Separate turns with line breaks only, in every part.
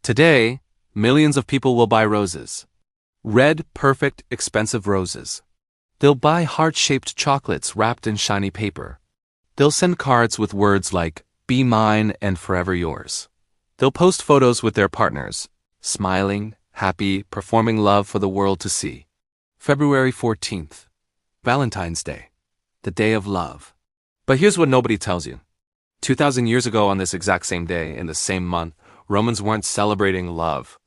Today, millions of people will buy roses. Red, perfect, expensive roses. They'll buy heart-shaped chocolates wrapped in shiny paper. They'll send cards with words like, "Be mine and forever yours." They'll post photos with their partners, smiling, happy, performing love for the world to see. February 14th, Valentine's Day, the day of love. But here's what nobody tells you. 2,000 years ago on this exact same day, in the same month, Romans weren't celebrating love.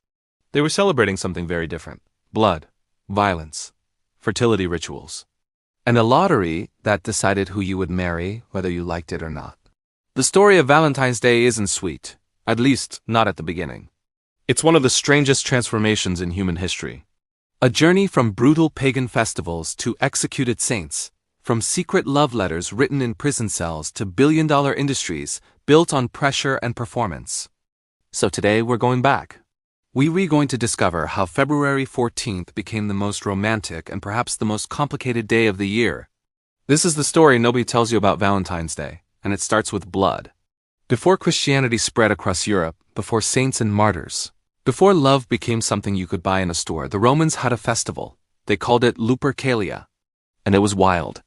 They were celebrating something very different. Blood, violence, fertility rituals, and a lottery that decided who you would marry, whether you liked it or not. The story of Valentine's Day isn't sweet, at least not at the beginning. It's one of the strangest transformations in human history. A journey from brutal pagan festivals to executed saints, from secret love letters written in prison cells to billion-dollar industries built on pressure and performance. So today we're going back. We're going to discover how February 14th became the most romantic and perhaps the most complicated day of the year. This is the story nobody tells you about Valentine's Day, and it starts with blood. Before Christianity spread across Europe, before saints and martyrs, before love became something you could buy in a store, the Romans had a festival. They called it Lupercalia, and it was wild.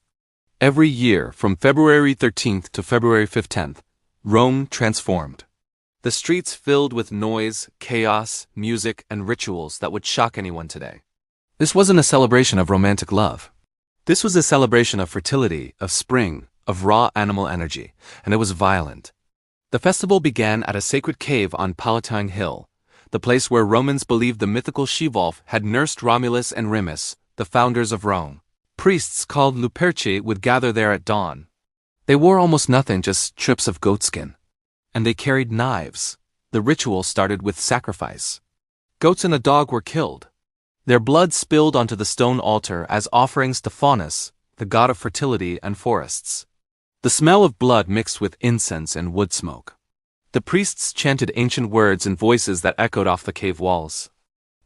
Every year, from February 13th to February 15th, Rome transformed. The streets filled with noise, chaos, music, and rituals that would shock anyone today. This wasn't a celebration of romantic love. This was a celebration of fertility, of spring, of raw animal energy, and it was violent. The festival began at a sacred cave on Palatine Hill, the place where Romans believed the mythical she-wolf had nursed Romulus and Remus, the founders of Rome. Priests called Luperci would gather there at dawn. They wore almost nothing, just strips of goatskin. And they carried knives. The ritual started with sacrifice. Goats and a dog were killed. Their blood spilled onto the stone altar as offerings to Faunus, the god of fertility and forests. The smell of blood mixed with incense and wood smoke. The priests chanted ancient words in voices that echoed off the cave walls.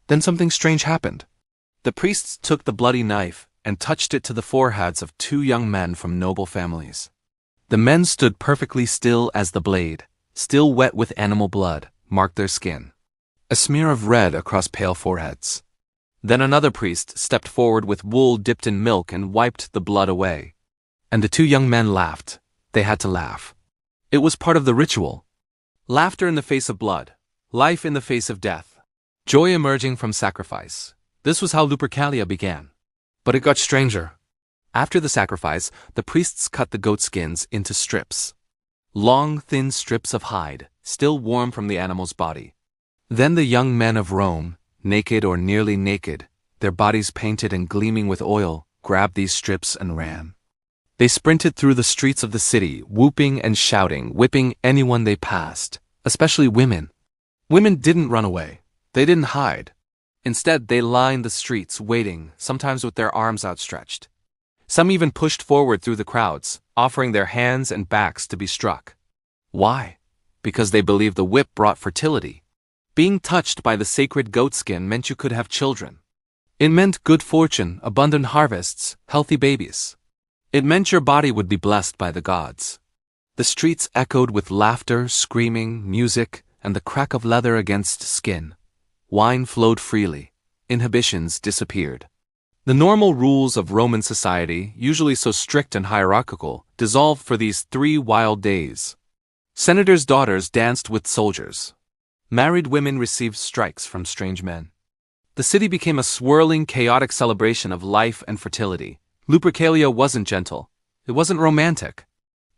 Then something strange happened. The priests took the bloody knife and touched it to the foreheads of two young men from noble families. The men stood perfectly still as the blade, still wet with animal blood, marked their skin. A smear of red across pale foreheads. Then another priest stepped forward with wool dipped in milk and wiped the blood away. And the two young men laughed. They had to laugh. It was part of the ritual. Laughter in the face of blood. Life in the face of death. Joy emerging from sacrifice. This was how Lupercalia began. But it got stranger. After the sacrifice, the priests cut the goat skins into strips. Long, thin strips of hide, still warm from the animal's body. Then the young men of Rome, naked or nearly naked, their bodies painted and gleaming with oil, grabbed these strips and ran. They sprinted through the streets of the city, whooping and shouting, whipping anyone they passed, especially women. Women didn't run away. They didn't hide. Instead, they lined the streets, waiting, sometimes with their arms outstretched. Some even pushed forward through the crowds, offering their hands and backs to be struck. Why? Because they believed the whip brought fertility. Being touched by the sacred goatskin meant you could have children. It meant good fortune, abundant harvests, healthy babies. It meant your body would be blessed by the gods. The streets echoed with laughter, screaming, music, and the crack of leather against skin. Wine flowed freely. Inhibitions disappeared. The normal rules of Roman society, usually so strict and hierarchical, dissolved for these 3 wild days. Senators' daughters danced with soldiers. Married women received strikes from strange men. The city became a swirling, chaotic celebration of life and fertility. Lupercalia wasn't gentle. It wasn't romantic.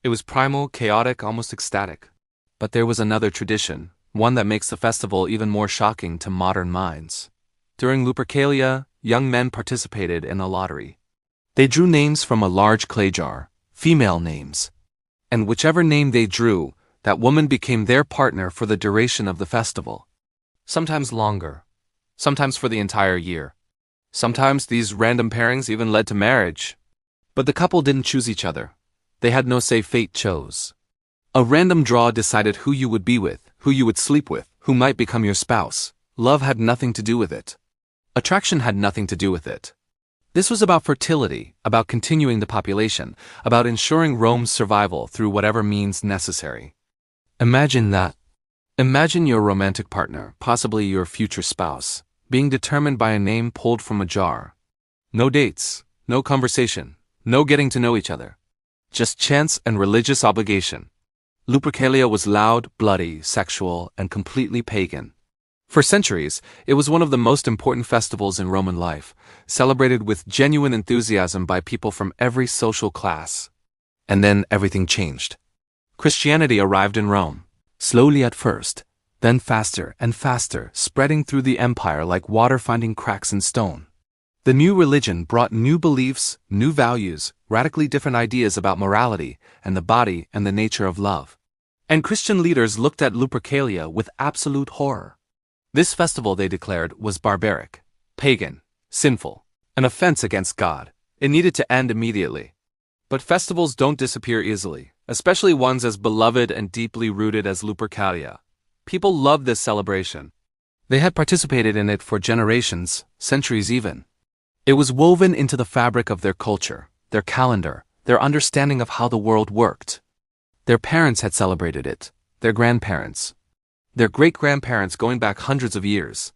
It was primal, chaotic, almost ecstatic. But there was another tradition, one that makes the festival even more shocking to modern minds. During Lupercalia, young men participated in a lottery. They drew names from a large clay jar, female names. And whichever name they drew, that woman became their partner for the duration of the festival. Sometimes longer. Sometimes for the entire year. Sometimes these random pairings even led to marriage. But the couple didn't choose each other. They had no say, fate chose. A random draw decided who you would be with, who you would sleep with, who might become your spouse. Love had nothing to do with it. Attraction had nothing to do with it. This was about fertility, about continuing the population, about ensuring Rome's survival through whatever means necessary. Imagine that. Imagine your romantic partner, possibly your future spouse, being determined by a name pulled from a jar. No dates, no conversation, no getting to know each other. Just chance and religious obligation. Lupercalia was loud, bloody, sexual, and completely pagan. For centuries, it was one of the most important festivals in Roman life, celebrated with genuine enthusiasm by people from every social class. And then everything changed. Christianity arrived in Rome, slowly at first, then faster and faster, spreading through the empire like water finding cracks in stone. The new religion brought new beliefs, new values, radically different ideas about morality and the body and the nature of love. And Christian leaders looked at Lupercalia with absolute horror. This festival, they declared, was barbaric, pagan, sinful, an offense against God. It needed to end immediately. But festivals don't disappear easily, especially ones as beloved and deeply rooted as Lupercalia. People loved this celebration. They had participated in it for generations, centuries even. It was woven into the fabric of their culture, their calendar, their understanding of how the world worked. Their parents had celebrated it, their grandparents, their great-grandparents going back hundreds of years.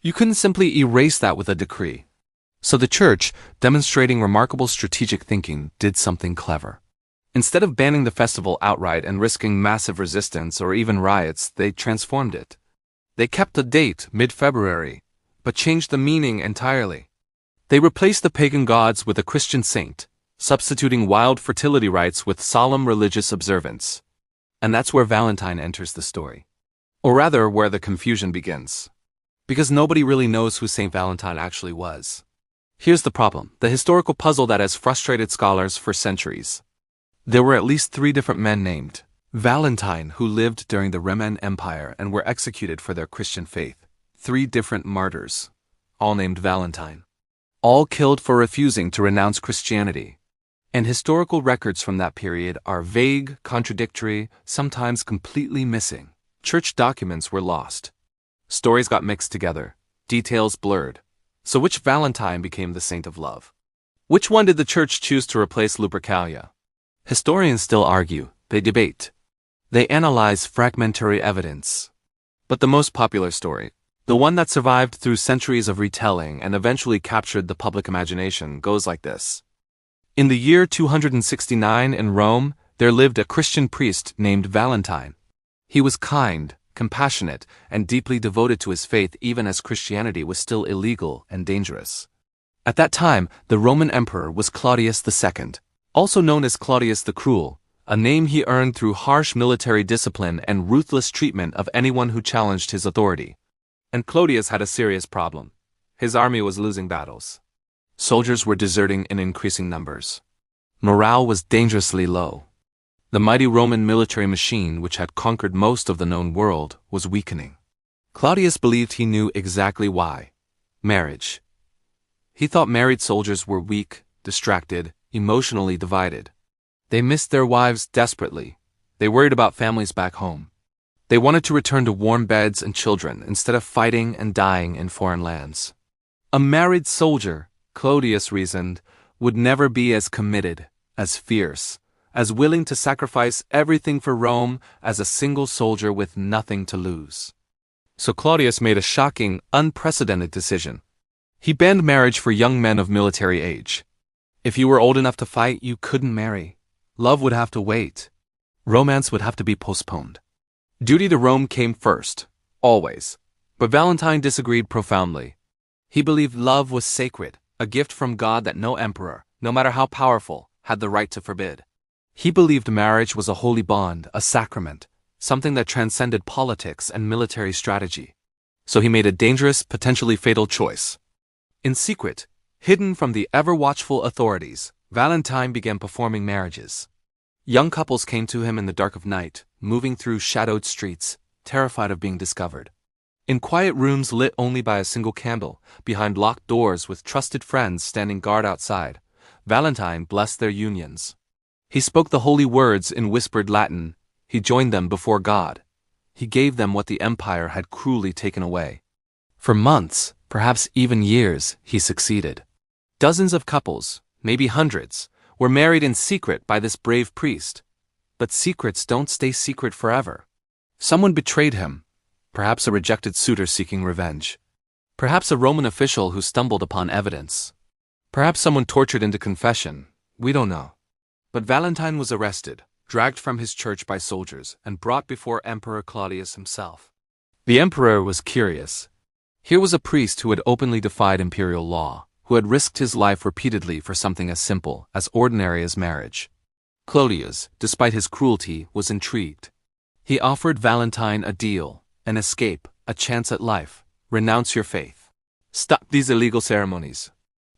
You couldn't simply erase that with a decree. So the church, demonstrating remarkable strategic thinking, did something clever. Instead of banning the festival outright and risking massive resistance or even riots, they transformed it. They kept the date, mid-February, but changed the meaning entirely. They replaced the pagan gods with a Christian saint, substituting wild fertility rites with solemn religious observance. And that's where Valentine enters the story. Or rather, where the confusion begins. Because nobody really knows who Saint Valentine actually was. Here's the problem, the historical puzzle that has frustrated scholars for centuries. There were at least 3 different men named Valentine who lived during the Roman Empire and were executed for their Christian faith. 3 different martyrs, all named Valentine. All killed for refusing to renounce Christianity. And historical records from that period are vague, contradictory, sometimes completely missing. Church documents were lost. Stories got mixed together, details blurred. So which Valentine became the saint of love? Which one did the church choose to replace Lupercalia? Historians still argue, they debate. They analyze fragmentary evidence. But the most popular story, the one that survived through centuries of retelling and eventually captured the public imagination, goes like this. In the year 269 in Rome, there lived a Christian priest named Valentine. He was kind, compassionate, and deeply devoted to his faith even as Christianity was still illegal and dangerous. At that time, the Roman emperor was Claudius II, also known as Claudius the Cruel, a name he earned through harsh military discipline and ruthless treatment of anyone who challenged his authority. And Claudius had a serious problem. His army was losing battles. Soldiers were deserting in increasing numbers. Morale was dangerously low. The mighty Roman military machine, which had conquered most of the known world, was weakening. Claudius believed he knew exactly why. Marriage. He thought married soldiers were weak, distracted, emotionally divided. They missed their wives desperately. They worried about families back home. They wanted to return to warm beds and children instead of fighting and dying in foreign lands. A married soldier, Claudius reasoned, would never be as committed, as fierce, as willing to sacrifice everything for Rome as a single soldier with nothing to lose. So Claudius made a shocking, unprecedented decision. He banned marriage for young men of military age. If you were old enough to fight, you couldn't marry. Love would have to wait. Romance would have to be postponed. Duty to Rome came first, always. But Valentine disagreed profoundly. He believed love was sacred, a gift from God that no emperor, no matter how powerful, had the right to forbid. He believed marriage was a holy bond, a sacrament, something that transcended politics and military strategy. So he made a dangerous, potentially fatal choice. In secret, hidden from the ever-watchful authorities, Valentine began performing marriages. Young couples came to him in the dark of night, moving through shadowed streets, terrified of being discovered. In quiet rooms lit only by a single candle, behind locked doors with trusted friends standing guard outside, Valentine blessed their unions. He spoke the holy words in whispered Latin. He joined them before God. He gave them what the empire had cruelly taken away. For months, perhaps even years, he succeeded. Dozens of couples, maybe hundreds, were married in secret by this brave priest. But secrets don't stay secret forever. Someone betrayed him, Perhaps a rejected suitor seeking revenge. Perhaps a Roman official who stumbled upon evidence. Perhaps someone tortured into confession. We don't know. But Valentine was arrested, dragged from his church by soldiers, and brought before Emperor Claudius himself. The emperor was curious. Here was a priest who had openly defied imperial law, who had risked his life repeatedly for something as simple, as ordinary as marriage. Claudius, despite his cruelty, was intrigued. He offered Valentine a deal, an escape, a chance at life. Renounce your faith. Stop these illegal ceremonies.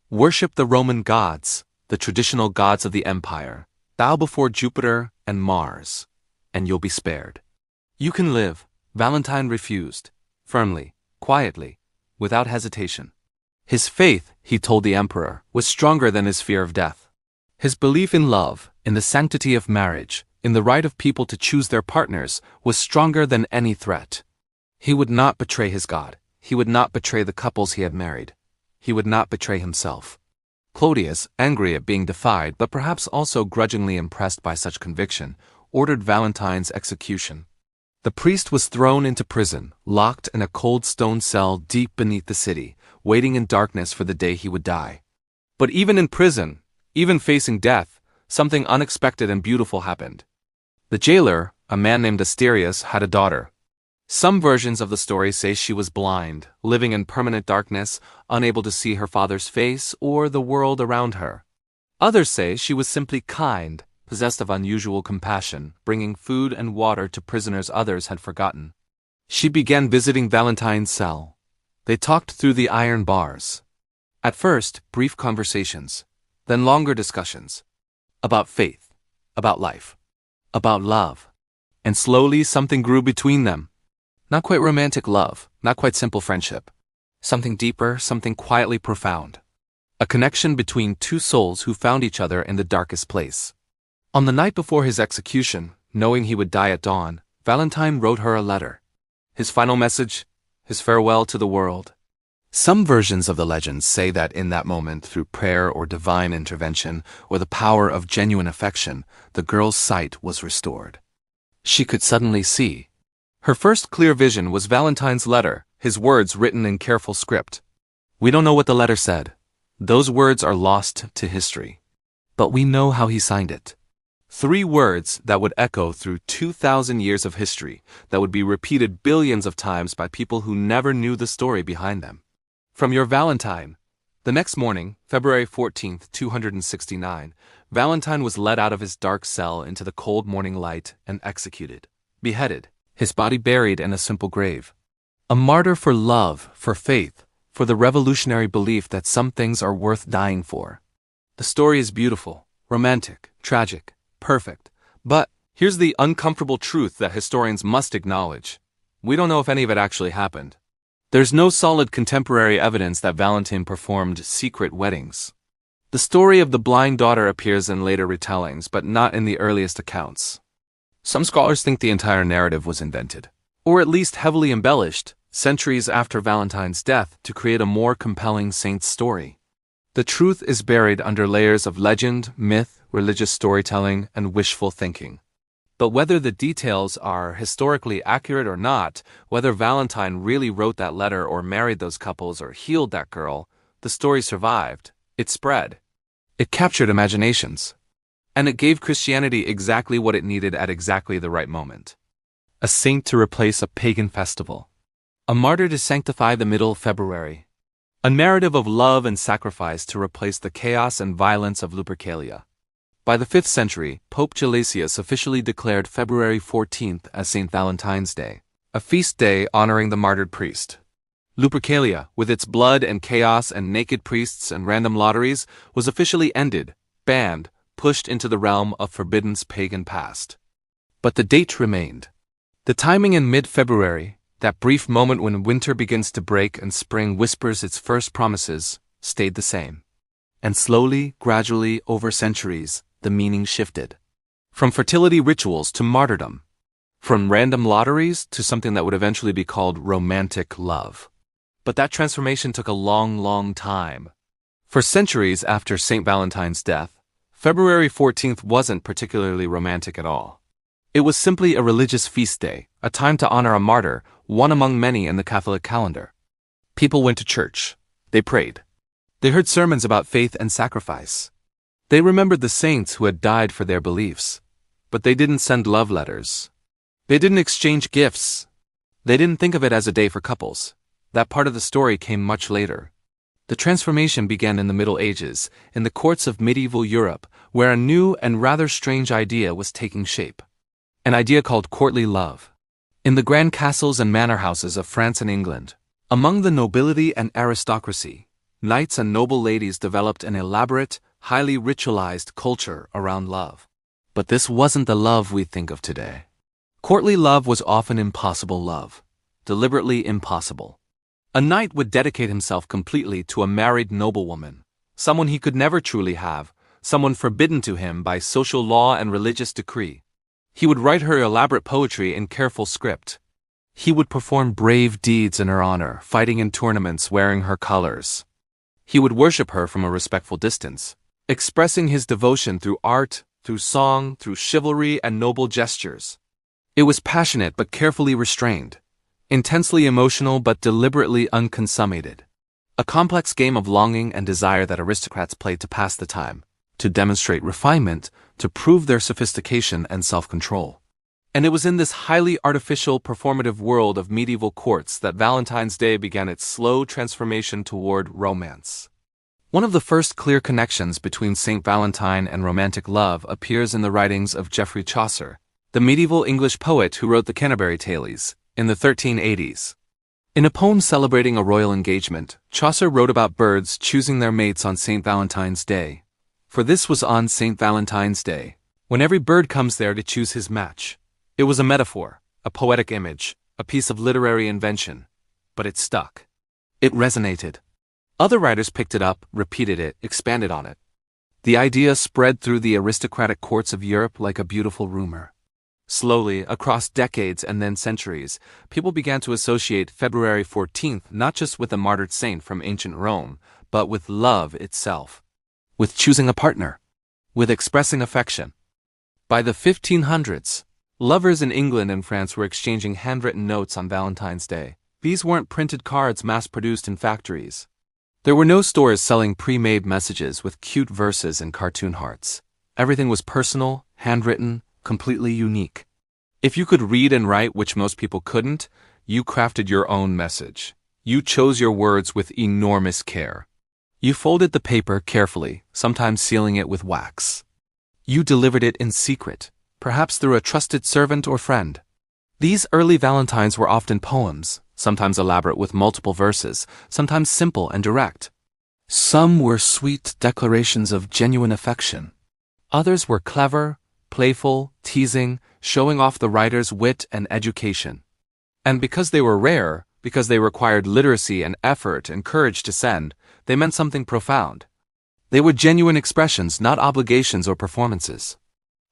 Worship the Roman gods, the traditional gods of the empire. Bow before Jupiter and Mars, and you'll be spared. You can live. Valentine refused, firmly, quietly, without hesitation. His faith, he told the emperor, was stronger than his fear of death. His belief in love, in the sanctity of marriage, in the right of people to choose their partners, was stronger than any threat. He would not betray his God. He would not betray the couples he had married. He would not betray himself. Claudius, angry at being defied, but perhaps also grudgingly impressed by such conviction, ordered Valentine's execution. The priest was thrown into prison, locked in a cold stone cell deep beneath the city, waiting in darkness for the day he would die. But even in prison, even facing death, something unexpected and beautiful happened. The jailer, a man named Asterius, had a daughter. Some versions of the story say she was blind, living in permanent darkness, unable to see her father's face or the world around her. Others say she was simply kind, possessed of unusual compassion, bringing food and water to prisoners others had forgotten. She began visiting Valentine's cell. They talked through the iron bars. At first, brief conversations, then longer discussions. About faith, about life, about love. And slowly something grew between them. Not quite romantic love, not quite simple friendship. Something deeper, something quietly profound. A connection between two souls who found each other in the darkest place. On the night before his execution, knowing he would die at dawn, Valentine wrote her a letter. His final message, his farewell to the world. Some versions of the legend say that in that moment, through prayer or divine intervention, or the power of genuine affection, the girl's sight was restored. She could suddenly see. Her first clear vision was Valentine's letter, his words written in careful script. We don't know what the letter said. Those words are lost to history. But we know how he signed it. 3 words that would echo through 2,000 years of history, that would be repeated billions of times by people who never knew the story behind them. From your Valentine. The next morning, February 14th, 269, Valentine was led out of his dark cell into the cold morning light and executed, beheaded, his body buried in a simple grave. A martyr for love, for faith, for the revolutionary belief that some things are worth dying for. The story is beautiful, romantic, tragic, perfect. But here's the uncomfortable truth that historians must acknowledge. We don't know if any of it actually happened. There's no solid contemporary evidence that Valentine performed secret weddings. The story of the blind daughter appears in later retellings, but not in the earliest accounts. Some scholars think the entire narrative was invented, or at least heavily embellished, centuries after Valentine's death to create a more compelling saint's story. The truth is buried under layers of legend, myth, religious storytelling, and wishful thinking. But whether the details are historically accurate or not, whether Valentine really wrote that letter or married those couples or healed that girl, the story survived. It spread. It captured imaginations. And it gave Christianity exactly what it needed at exactly the right moment. A saint to replace a pagan festival. A martyr to sanctify the middle of February. A narrative of love and sacrifice to replace the chaos and violence of Lupercalia. By the 5th century, Pope Gelasius officially declared February 14th as Saint Valentine's Day, a feast day honoring the martyred priest. Lupercalia, with its blood and chaos and naked priests and random lotteries, was officially ended, banned, pushed into the realm of forbidden's pagan past. But the date remained. The timing in mid-February, that brief moment when winter begins to break and spring whispers its first promises, stayed the same. And slowly, gradually, over centuries, the meaning shifted. From fertility rituals to martyrdom. From random lotteries to something that would eventually be called romantic love. But that transformation took a long, long time. For centuries after Saint Valentine's death, February 14th wasn't particularly romantic at all. It was simply a religious feast day, a time to honor a martyr, one among many in the Catholic calendar. People went to church. They prayed. They heard sermons about faith and sacrifice. They remembered the saints who had died for their beliefs. But they didn't send love letters. They didn't exchange gifts. They didn't think of it as a day for couples. That part of the story came much later. The transformation began in the Middle Ages, in the courts of medieval Europe, where a new and rather strange idea was taking shape. An idea called courtly love. In the grand castles and manor houses of France and England, among the nobility and aristocracy, knights and noble ladies developed an elaborate, highly ritualized culture around love. But this wasn't the love we think of today. Courtly love was often impossible love, deliberately impossible. A knight would dedicate himself completely to a married noblewoman, someone he could never truly have, someone forbidden to him by social law and religious decree. He would write her elaborate poetry in careful script. He would perform brave deeds in her honor, fighting in tournaments wearing her colors. He would worship her from a respectful distance, expressing his devotion through art, through song, through chivalry and noble gestures. It was passionate but carefully restrained, intensely emotional but deliberately unconsummated. A complex game of longing and desire that aristocrats played to pass the time, to demonstrate refinement, to prove their sophistication and self-control. And it was in this highly artificial, performative world of medieval courts that Valentine's Day began its slow transformation toward romance. One of the first clear connections between Saint Valentine and romantic love appears in the writings of Geoffrey Chaucer, the medieval English poet who wrote the Canterbury Tales, in the 1380s. In a poem celebrating a royal engagement, Chaucer wrote about birds choosing their mates on Saint Valentine's Day. For this was on Saint Valentine's Day, when every bird comes there to choose his match. It was a metaphor, a poetic image, a piece of literary invention, but it stuck. It resonated. Other writers picked it up, repeated it, expanded on it. The idea spread through the aristocratic courts of Europe like a beautiful rumor. Slowly, across decades and then centuries, people began to associate February 14th not just with a martyred saint from ancient Rome, but with love itself. With choosing a partner. With expressing affection. By the 1500s, lovers in England and France were exchanging handwritten notes on Valentine's Day. These weren't printed cards mass-produced in factories. There were no stores selling pre-made messages with cute verses and cartoon hearts. Everything was personal, handwritten, completely unique. If you could read and write, which most people couldn't, you crafted your own message. You chose your words with enormous care. You folded the paper carefully, sometimes sealing it with wax. You delivered it in secret, perhaps through a trusted servant or friend. These early Valentines were often poems, sometimes elaborate with multiple verses, sometimes simple and direct. Some were sweet declarations of genuine affection. Others were clever, playful, teasing, showing off the writer's wit and education. And because they were rare, because they required literacy and effort and courage to send, they meant something profound. They were genuine expressions, not obligations or performances.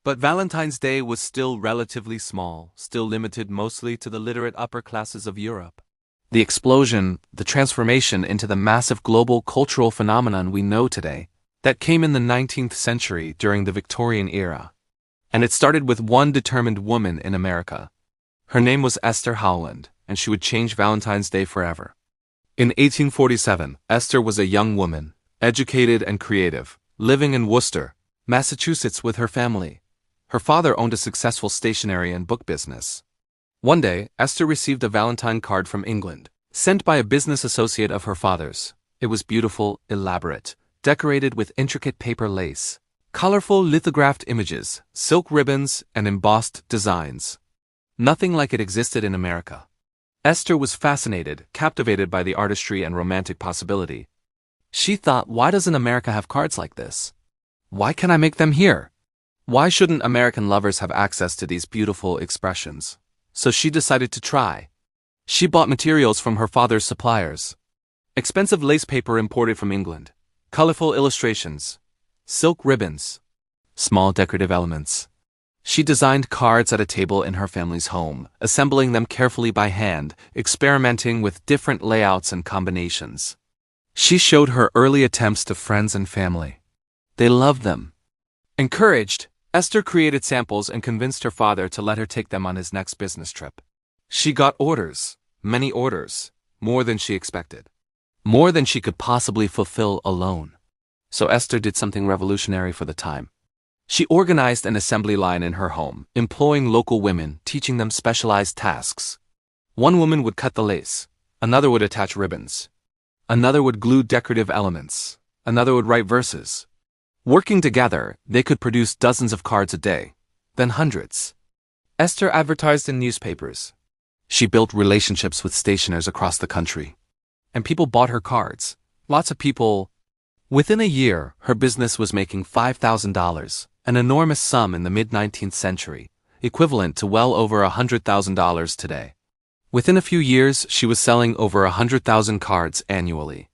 But Valentine's Day was still relatively small, still limited mostly to the literate upper classes of Europe. The explosion, the transformation into the massive global cultural phenomenon we know today, that came in the 19th century during the Victorian era. And it started with one determined woman in America. Her name was Esther Howland, and she would change Valentine's Day forever. In 1847, Esther was a young woman, educated and creative, living in Worcester, Massachusetts with her family. Her father owned a successful stationery and book business. One day, Esther received a Valentine card from England, sent by a business associate of her father's. It was beautiful, elaborate, decorated with intricate paper lace, colorful lithographed images, silk ribbons, and embossed designs. Nothing like it existed in America. Esther was fascinated, captivated by the artistry and romantic possibility. She thought, why doesn't America have cards like this? Why can't I make them here? Why shouldn't American lovers have access to these beautiful expressions? So she decided to try. She bought materials from her father's suppliers. Expensive lace paper imported from England, colorful illustrations, silk ribbons, small decorative elements. She designed cards at a table in her family's home, assembling them carefully by hand, experimenting with different layouts and combinations. She showed her early attempts to friends and family. They loved them. Encouraged, Esther created samples and convinced her father to let her take them on his next business trip. She got orders, many orders, more than she expected. More than she could possibly fulfill alone. So Esther did something revolutionary for the time. She organized an assembly line in her home, employing local women, teaching them specialized tasks. One woman would cut the lace, another would attach ribbons, another would glue decorative elements, another would write verses. Working together, they could produce dozens of cards a day, then hundreds. Esther advertised in newspapers. She built relationships with stationers across the country. And people bought her cards. Lots of people. Within a year, her business was making $5,000, an enormous sum in the mid-19th century, equivalent to well over $100,000 today. Within a few years, she was selling over 100,000 cards annually.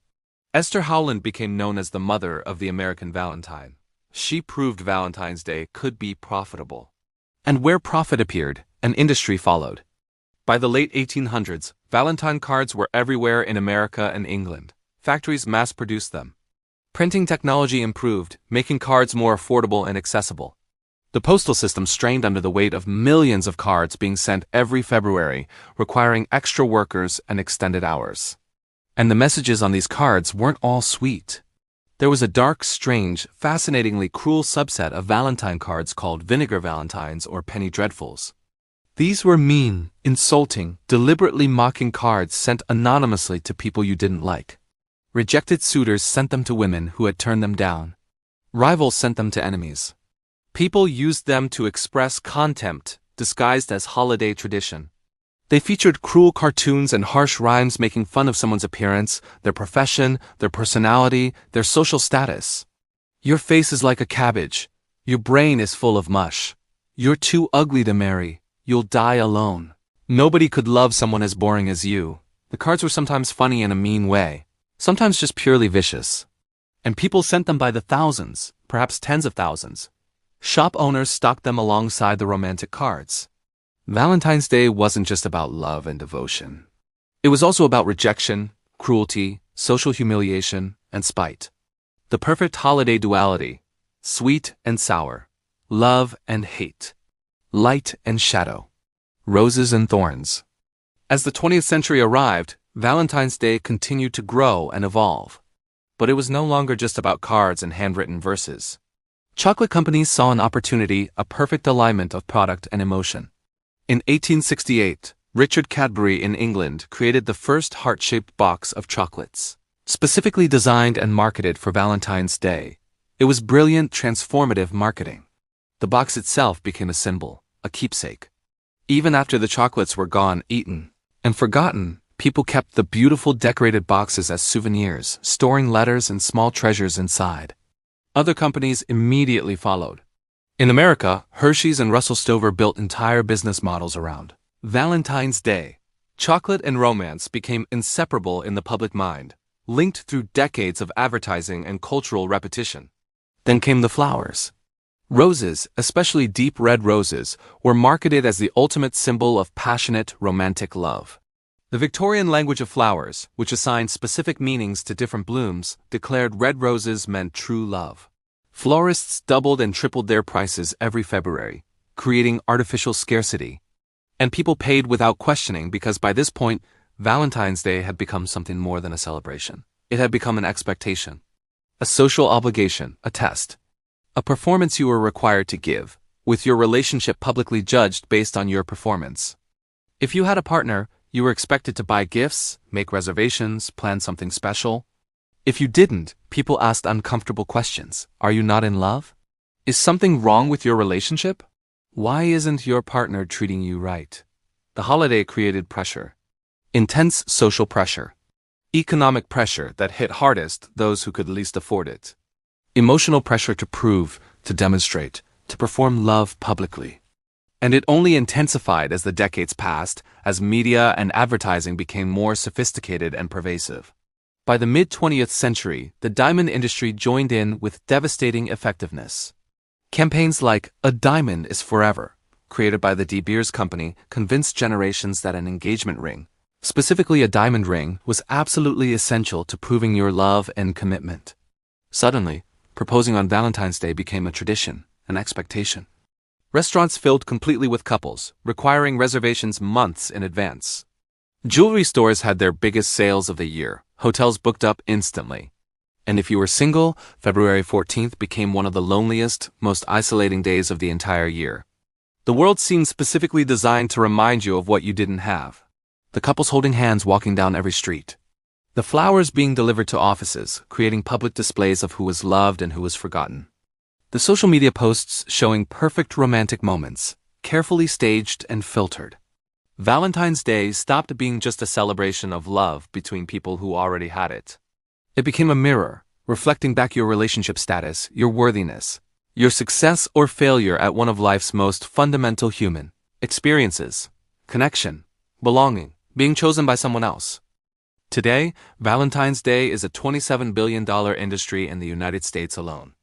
Esther Howland became known as the mother of the American Valentine. She proved Valentine's Day could be profitable. And where profit appeared, an industry followed. By the late 1800s, Valentine cards were everywhere in America and England. Factories mass-produced them. Printing technology improved, making cards more affordable and accessible. The postal system strained under the weight of millions of cards being sent every February, requiring extra workers and extended hours. And the messages on these cards weren't all sweet. There was a dark, strange, fascinatingly cruel subset of Valentine cards called Vinegar Valentines or Penny Dreadfuls. These were mean, insulting, deliberately mocking cards sent anonymously to people you didn't like. Rejected suitors sent them to women who had turned them down. Rivals sent them to enemies. People used them to express contempt, disguised as holiday tradition. They featured cruel cartoons and harsh rhymes making fun of someone's appearance, their profession, their personality, their social status. Your face is like a cabbage. Your brain is full of mush. You're too ugly to marry. You'll die alone. Nobody could love someone as boring as you. The cards were sometimes funny in a mean way, sometimes just purely vicious. And people sent them by the thousands, perhaps tens of thousands. Shop owners stocked them alongside the romantic cards. Valentine's Day wasn't just about love and devotion. It was also about rejection, cruelty, social humiliation, and spite. The perfect holiday duality, sweet and sour, love and hate, light and shadow, roses and thorns. As the 20th century arrived, Valentine's Day continued to grow and evolve. But it was no longer just about cards and handwritten verses. Chocolate companies saw an opportunity, a perfect alignment of product and emotion. In 1868, Richard Cadbury in England created the first heart-shaped box of chocolates, specifically designed and marketed for Valentine's Day. It was brilliant, transformative marketing. The box itself became a symbol, a keepsake. Even after the chocolates were gone, eaten, and forgotten, people kept the beautiful decorated boxes as souvenirs, storing letters and small treasures inside. Other companies immediately followed. In America, Hershey's and Russell Stover built entire business models around Valentine's Day. Chocolate and romance became inseparable in the public mind, linked through decades of advertising and cultural repetition. Then came the flowers. Roses, especially deep red roses, were marketed as the ultimate symbol of passionate, romantic love. The Victorian language of flowers, which assigned specific meanings to different blooms, declared red roses meant true love. Florists doubled and tripled their prices every February, creating artificial scarcity. And people paid without questioning because by this point, Valentine's Day had become something more than a celebration. It had become an expectation, a social obligation, a test, a performance you were required to give, with your relationship publicly judged based on your performance. If you had a partner, you were expected to buy gifts, make reservations, plan something special. If you didn't, people asked uncomfortable questions. Are you not in love? Is something wrong with your relationship? Why isn't your partner treating you right? The holiday created pressure. Intense social pressure. Economic pressure that hit hardest those who could least afford it. Emotional pressure to prove, to demonstrate, to perform love publicly. And it only intensified as the decades passed, as media and advertising became more sophisticated and pervasive. By the mid-20th century, the diamond industry joined in with devastating effectiveness. Campaigns like "A Diamond is Forever," created by the De Beers Company, convinced generations that an engagement ring, specifically a diamond ring, was absolutely essential to proving your love and commitment. Suddenly, proposing on Valentine's Day became a tradition, an expectation. Restaurants filled completely with couples, requiring reservations months in advance. Jewelry stores had their biggest sales of the year, hotels booked up instantly. And if you were single, February 14th became one of the loneliest, most isolating days of the entire year. The world seemed specifically designed to remind you of what you didn't have. The couples holding hands walking down every street. The flowers being delivered to offices, creating public displays of who was loved and who was forgotten. The social media posts showing perfect romantic moments, carefully staged and filtered. Valentine's Day stopped being just a celebration of love between people who already had it. It became a mirror, reflecting back your relationship status, your worthiness, your success or failure at one of life's most fundamental human experiences: connection, belonging, being chosen by someone else. Today, Valentine's Day is a $27 billion industry in the United States alone.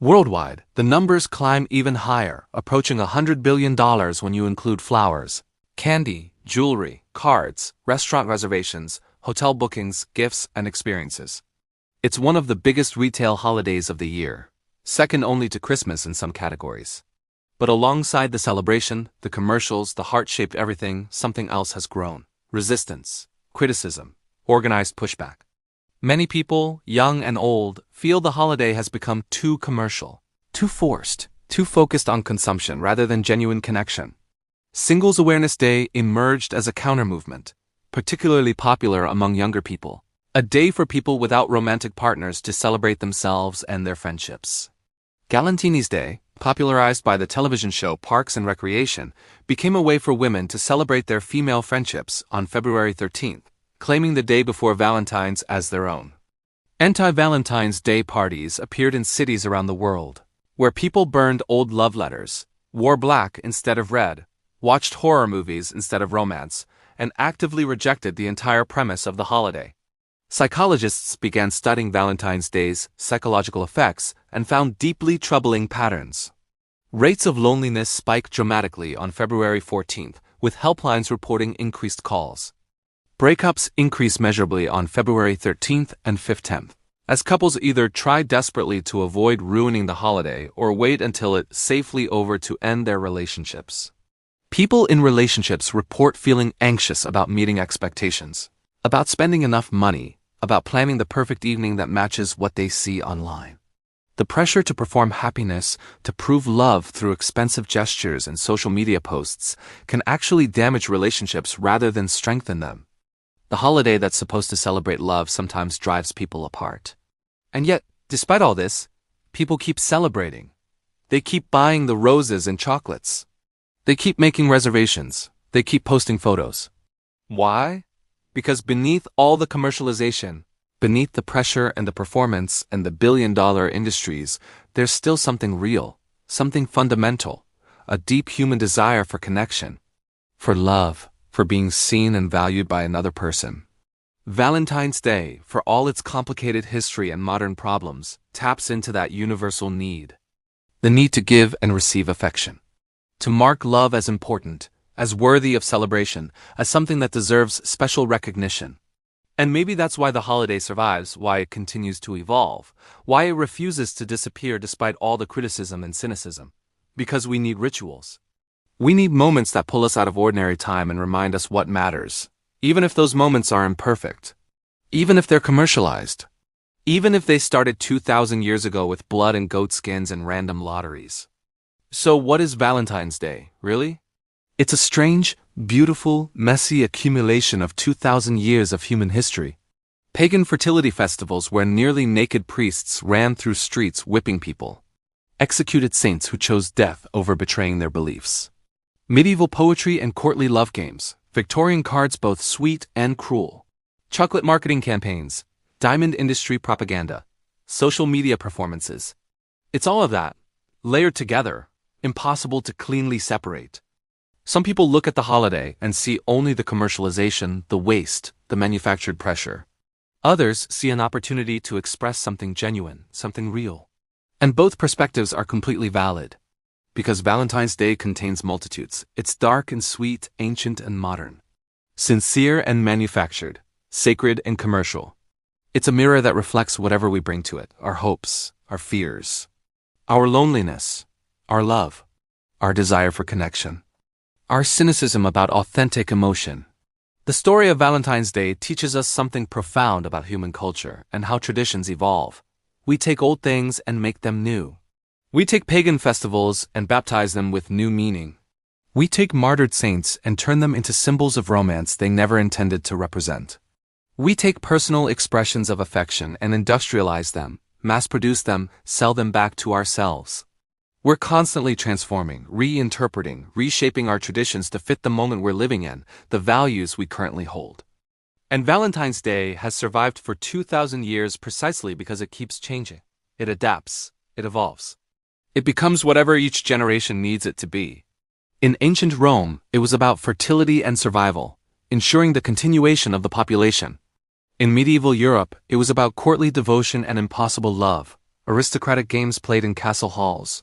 Worldwide, the numbers climb even higher, approaching $100 billion when you include flowers, candy, jewelry, cards, restaurant reservations, hotel bookings, gifts, and experiences. It's one of the biggest retail holidays of the year, second only to Christmas in some categories. But alongside the celebration, the commercials, the heart-shaped everything, something else has grown: resistance, criticism, organized pushback. Many people, young and old, feel the holiday has become too commercial, too forced, too focused on consumption rather than genuine connection. Singles Awareness Day emerged as a counter-movement, particularly popular among younger people. A day for people without romantic partners to celebrate themselves and their friendships. Galantini's Day, popularized by the television show Parks and Recreation, became a way for women to celebrate their female friendships on February 13th, claiming the day before Valentine's as their own. Anti-Valentine's Day parties appeared in cities around the world, where people burned old love letters, wore black instead of red, watched horror movies instead of romance, and actively rejected the entire premise of the holiday. Psychologists began studying Valentine's Day's psychological effects and found deeply troubling patterns. Rates of loneliness spiked dramatically on February 14th, with helplines reporting increased calls. Breakups increased measurably on February 13th and 15th, as couples either tried desperately to avoid ruining the holiday or wait until it's safely over to end their relationships. People in relationships report feeling anxious about meeting expectations, about spending enough money, about planning the perfect evening that matches what they see online. The pressure to perform happiness, to prove love through expensive gestures and social media posts, can actually damage relationships rather than strengthen them. The holiday that's supposed to celebrate love sometimes drives people apart. And yet, despite all this, people keep celebrating. They keep buying the roses and chocolates. They keep making reservations. They keep posting photos. Why? Because beneath all the commercialization, beneath the pressure and the performance and the billion-dollar industries, there's still something real, something fundamental, a deep human desire for connection, for love, for being seen and valued by another person. Valentine's Day, for all its complicated history and modern problems, taps into that universal need. The need to give and receive affection. To mark love as important, as worthy of celebration, as something that deserves special recognition. And maybe that's why the holiday survives, why it continues to evolve, why it refuses to disappear despite all the criticism and cynicism. Because we need rituals. We need moments that pull us out of ordinary time and remind us what matters, even if those moments are imperfect, even if they're commercialized, even if they started 2,000 years ago with blood and goat skins and random lotteries. So what is Valentine's Day, really? It's a strange, beautiful, messy accumulation of 2,000 years of human history. Pagan fertility festivals where nearly naked priests ran through streets whipping people. Executed saints who chose death over betraying their beliefs. Medieval poetry and courtly love games. Victorian cards both sweet and cruel. Chocolate marketing campaigns. Diamond industry propaganda. Social media performances. It's all of that, layered together, impossible to cleanly separate. Some people look at the holiday and see only the commercialization, the waste, the manufactured pressure. Others see an opportunity to express something genuine, something real. And both perspectives are completely valid. Because Valentine's Day contains multitudes, it's dark and sweet, ancient and modern. Sincere and manufactured, sacred and commercial. It's a mirror that reflects whatever we bring to it, our hopes, our fears, our loneliness, our love. our desire for connection, our cynicism about authentic emotion. The story of Valentine's Day teaches us something profound about human culture and how traditions evolve. We take old things and make them new. We take pagan festivals and baptize them with new meaning. We take martyred saints and turn them into symbols of romance they never intended to represent. We take personal expressions of affection and industrialize them, mass-produce them, sell them back to ourselves. We're constantly transforming, reinterpreting, reshaping our traditions to fit the moment we're living in, the values we currently hold. And Valentine's Day has survived for 2,000 years precisely because it keeps changing. It adapts. It evolves. It becomes whatever each generation needs it to be. In ancient Rome, it was about fertility and survival, ensuring the continuation of the population. In medieval Europe, it was about courtly devotion and impossible love, aristocratic games played in castle halls.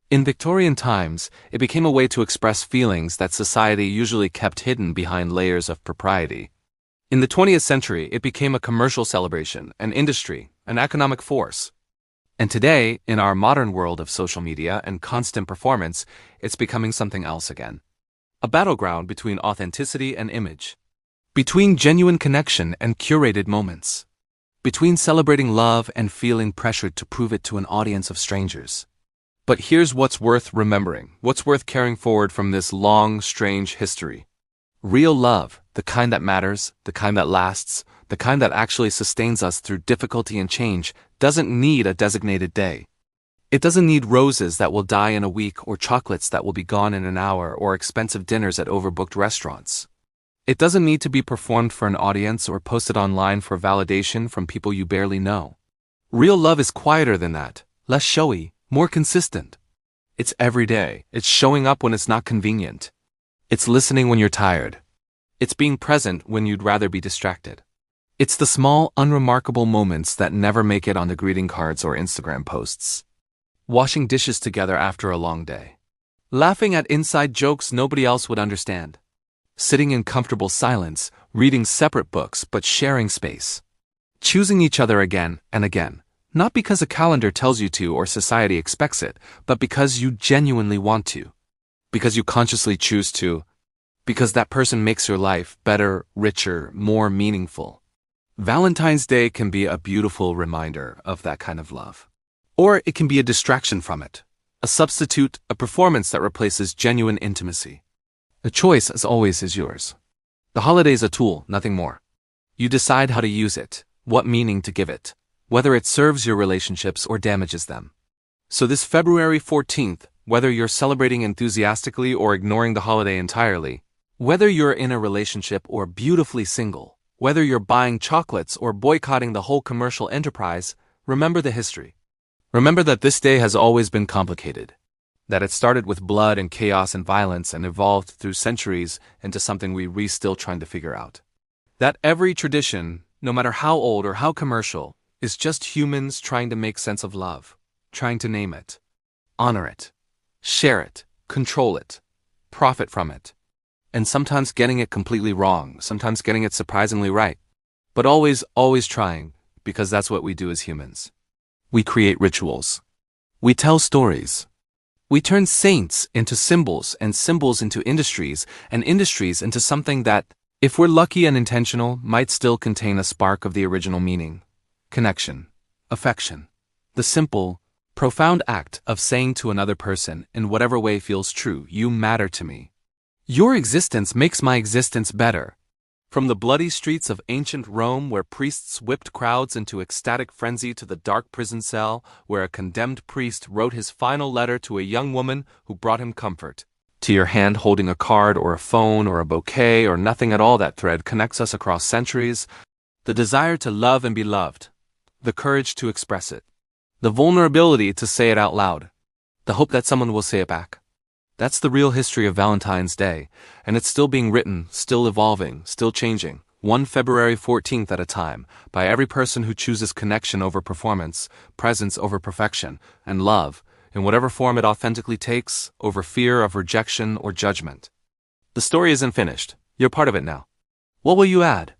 In Victorian times, it became a way to express feelings that society usually kept hidden behind layers of propriety. In the 20th century, it became a commercial celebration, an industry, an economic force. And today, in our modern world of social media and constant performance, it's becoming something else again. A battleground between authenticity and image. Between genuine connection and curated moments. Between celebrating love and feeling pressured to prove it to an audience of strangers. But here's what's worth remembering, what's worth carrying forward from this long, strange history. Real love, the kind that matters, the kind that lasts, the kind that actually sustains us through difficulty and change, doesn't need a designated day. It doesn't need roses that will die in a week or chocolates that will be gone in an hour or expensive dinners at overbooked restaurants. It doesn't need to be performed for an audience or posted online for validation from people you barely know. Real love is quieter than that, less showy, more consistent. It's everyday. It's showing up when it's not convenient. It's listening when you're tired. It's being present when you'd rather be distracted. It's the small, unremarkable moments that never make it onto greeting cards or Instagram posts. Washing dishes together after a long day. Laughing at inside jokes nobody else would understand. Sitting in comfortable silence, reading separate books but sharing space. Choosing each other again and again, not because a calendar tells you to or society expects it, but because you genuinely want to. Because you consciously choose to. Because that person makes your life better, richer, more meaningful. Valentine's Day can be a beautiful reminder of that kind of love. Or it can be a distraction from it. A substitute, a performance that replaces genuine intimacy. The choice, as always, is yours. The holiday is a tool, nothing more. You decide how to use it, what meaning to give it, whether it serves your relationships or damages them. So this February 14th, whether you're celebrating enthusiastically or ignoring the holiday entirely, whether you're in a relationship or beautifully single, whether you're buying chocolates or boycotting the whole commercial enterprise, remember the history. Remember that this day has always been complicated. That it started with blood and chaos and violence and evolved through centuries into something we're still trying to figure out. That every tradition, no matter how old or how commercial, is just humans trying to make sense of love, trying to name it, honor it, share it, control it, profit from it. And sometimes getting it completely wrong, sometimes getting it surprisingly right. But always, always trying, because that's what we do as humans. We create rituals. We tell stories. We turn saints into symbols and symbols into industries and industries into something that, if we're lucky and intentional, might still contain a spark of the original meaning. Connection. Affection. The simple, profound act of saying to another person, in whatever way feels true, you matter to me. Your existence makes my existence better. From the bloody streets of ancient Rome where priests whipped crowds into ecstatic frenzy to the dark prison cell where a condemned priest wrote his final letter to a young woman who brought him comfort, to your hand holding a card or a phone or a bouquet or nothing at all, that thread connects us across centuries. The desire to love and be loved. The courage to express it. The vulnerability to say it out loud. The hope that someone will say it back. That's the real history of Valentine's Day, and it's still being written, still evolving, still changing, one February 14th at a time, by every person who chooses connection over performance, presence over perfection, and love, in whatever form it authentically takes, over fear of rejection or judgment. The story isn't finished. You're part of it now. What will you add?